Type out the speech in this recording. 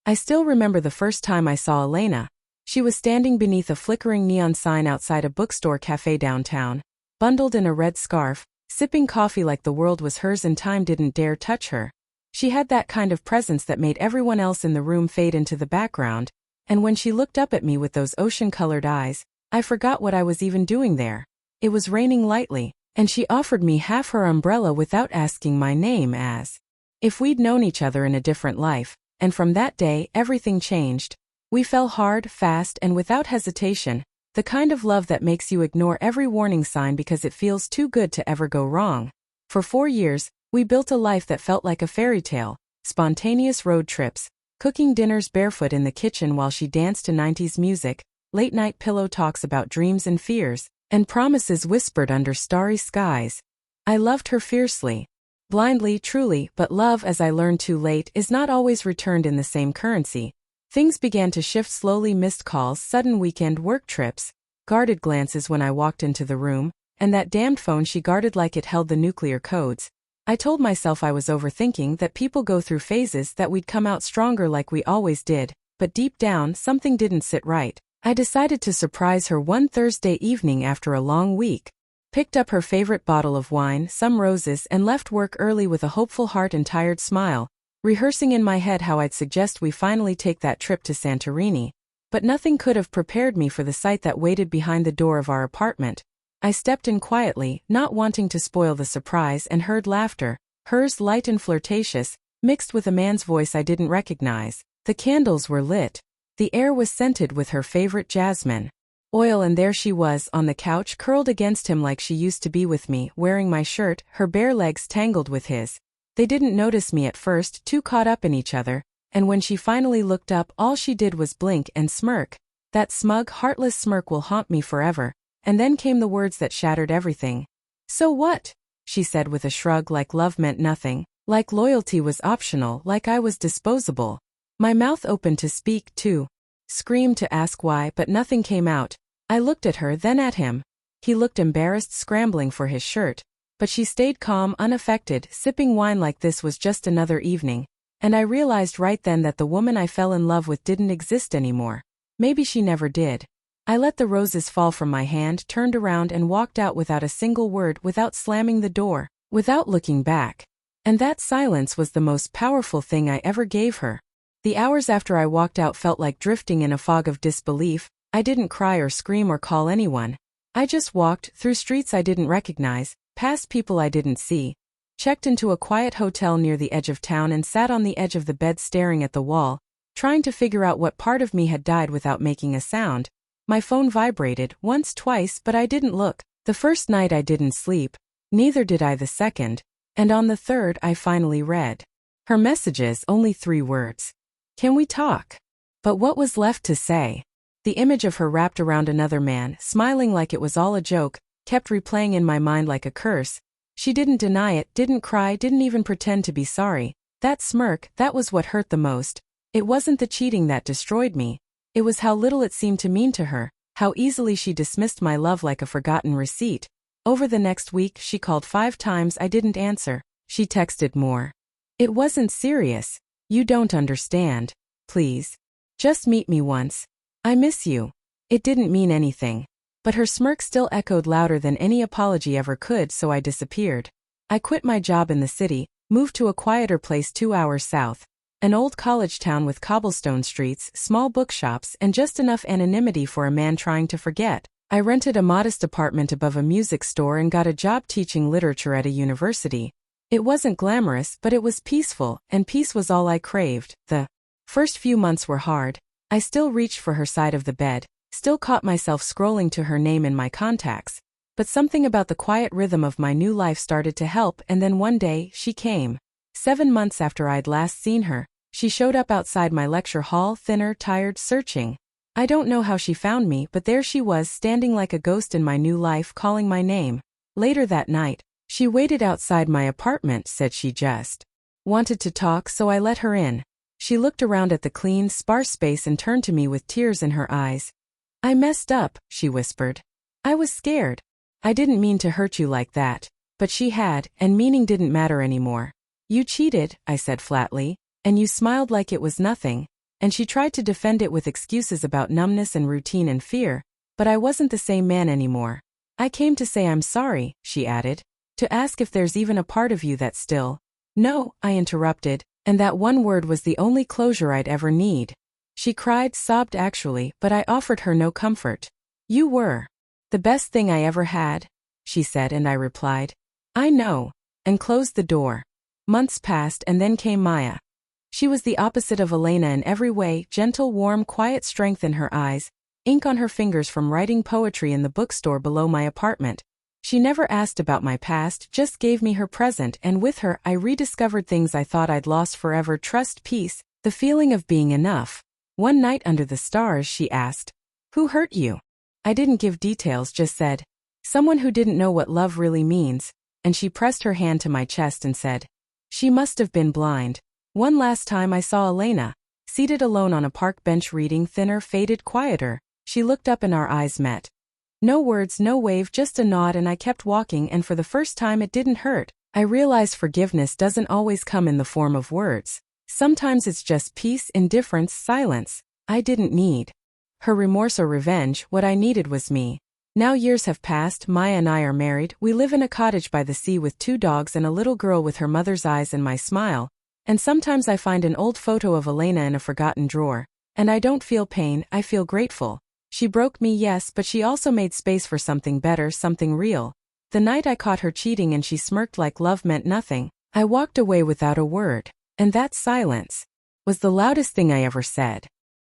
I still remember the first time I saw Elena. She was standing beneath a flickering neon sign outside a bookstore cafe downtown, bundled in a red scarf, sipping coffee like the world was hers and time didn't dare touch her. She had that kind of presence that made everyone else in the room fade into the background, and when she looked up at me with those ocean-colored eyes, I forgot what I was even doing there. It was raining lightly, and she offered me half her umbrella without asking my name, as if we'd known each other in a different life, and from that day everything changed. We fell hard, fast, and without hesitation, the kind of love that makes you ignore every warning sign because it feels too good to ever go wrong. For 4 years, we built a life that felt like a fairy tale, spontaneous road trips, cooking dinners barefoot in the kitchen while she danced to 90s music, late-night pillow talks about dreams and fears, and promises whispered under starry skies. I loved her fiercely. Blindly, truly, but love, as I learned too late, is not always returned in the same currency. Things began to shift slowly: missed calls, sudden weekend work trips, guarded glances when I walked into the room, and that damned phone she guarded like it held the nuclear codes. I told myself I was overthinking, that people go through phases, that we'd come out stronger like we always did, but deep down something didn't sit right. I decided to surprise her one Thursday evening after a long week. Picked up her favorite bottle of wine, some roses, and left work early with a hopeful heart and tired smile, rehearsing in my head how I'd suggest we finally take that trip to Santorini. But nothing could have prepared me for the sight that waited behind the door of our apartment. I stepped in quietly, not wanting to spoil the surprise, and heard laughter, hers light and flirtatious, mixed with a man's voice I didn't recognize. The candles were lit. The air was scented with her favorite jasmine oil, and there she was, on the couch, curled against him like she used to be with me, wearing my shirt, her bare legs tangled with his. They didn't notice me at first, too caught up in each other, and when she finally looked up, all she did was blink and smirk. That smug, heartless smirk will haunt me forever. And then came the words that shattered everything. "So what?" she said with a shrug, like love meant nothing, like loyalty was optional, like I was disposable. My mouth opened to speak, to scream, to ask why, but nothing came out. I looked at her, then at him. He looked embarrassed, scrambling for his shirt, but she stayed calm, unaffected, sipping wine like this was just another evening. And I realized right then that the woman I fell in love with didn't exist anymore. Maybe she never did. I let the roses fall from my hand, turned around and walked out without a single word, without slamming the door, without looking back. And that silence was the most powerful thing I ever gave her. The hours after I walked out felt like drifting in a fog of disbelief. I didn't cry or scream or call anyone. I just walked, through streets I didn't recognize, past people I didn't see, checked into a quiet hotel near the edge of town and sat on the edge of the bed staring at the wall, trying to figure out what part of me had died without making a sound. My phone vibrated, once, twice, but I didn't look. The first night I didn't sleep, neither did I the second, and on the third I finally read her messages, only 3 words. "Can we talk?" But what was left to say? The image of her wrapped around another man, smiling like it was all a joke, kept replaying in my mind like a curse. She didn't deny it, didn't cry, didn't even pretend to be sorry. That smirk, that was what hurt the most. It wasn't the cheating that destroyed me. It was how little it seemed to mean to her, how easily she dismissed my love like a forgotten receipt. Over the next week she called 5 times, I didn't answer. She texted more. "It wasn't serious. You don't understand. Please. Just meet me once. I miss you." It didn't mean anything. But her smirk still echoed louder than any apology ever could, so I disappeared. I quit my job in the city, moved to a quieter place 2 hours south. An old college town with cobblestone streets, small bookshops, and just enough anonymity for a man trying to forget. I rented a modest apartment above a music store and got a job teaching literature at a university. It wasn't glamorous, but it was peaceful, and peace was all I craved. The first few months were hard. I still reached for her side of the bed, still caught myself scrolling to her name in my contacts. But something about the quiet rhythm of my new life started to help, and then one day, she came. 7 months after I'd last seen her, she showed up outside my lecture hall, thinner, tired, searching. I don't know how she found me, but there she was, standing like a ghost in my new life, calling my name. Later that night, she waited outside my apartment, said she just wanted to talk, so I let her in. She looked around at the clean, sparse space and turned to me with tears in her eyes. "I messed up," she whispered. "I was scared. I didn't mean to hurt you like that." But she had, and meaning didn't matter anymore. "You cheated," I said flatly, "and you smiled like it was nothing. and she tried to defend it with excuses about numbness and routine and fear, but I wasn't the same man anymore. I came to say I'm sorry, she added, to ask if there's even a part of you that's still. No, I interrupted, and that one word was the only closure I'd ever need. She cried, sobbed actually, but I offered her no comfort. You were the best thing I ever had, she said, and I replied, I know, and closed the door. Months passed and then came Maya. She was the opposite of Elena in every way, gentle, warm, quiet, strength in her eyes, ink on her fingers from writing poetry in the bookstore below my apartment. She never asked about my past, just gave me her present, and with her I rediscovered things I thought I'd lost forever: trust, peace, the feeling of being enough. One night under the stars she asked, "Who hurt you?" I didn't give details, just said, "Someone who didn't know what love really means," and she pressed her hand to my chest and said, "She must have been blind." One last time I saw Elena, seated alone on a park bench reading, thinner, faded, quieter. She looked up and our eyes met. No words, no wave, just a nod, and I kept walking, and for the first time it didn't hurt. I realized forgiveness doesn't always come in the form of words. Sometimes it's just peace, indifference, silence. I didn't need her remorse or revenge. What I needed was me. Now years have passed, Maya and I are married, we live in a cottage by the sea with 2 dogs and a little girl with her mother's eyes and my smile, and sometimes I find an old photo of Elena in a forgotten drawer, and I don't feel pain, I feel grateful. She broke me, yes, but she also made space for something better, something real. The night I caught her cheating and she smirked like love meant nothing, I walked away without a word, and that silence was the loudest thing I ever said.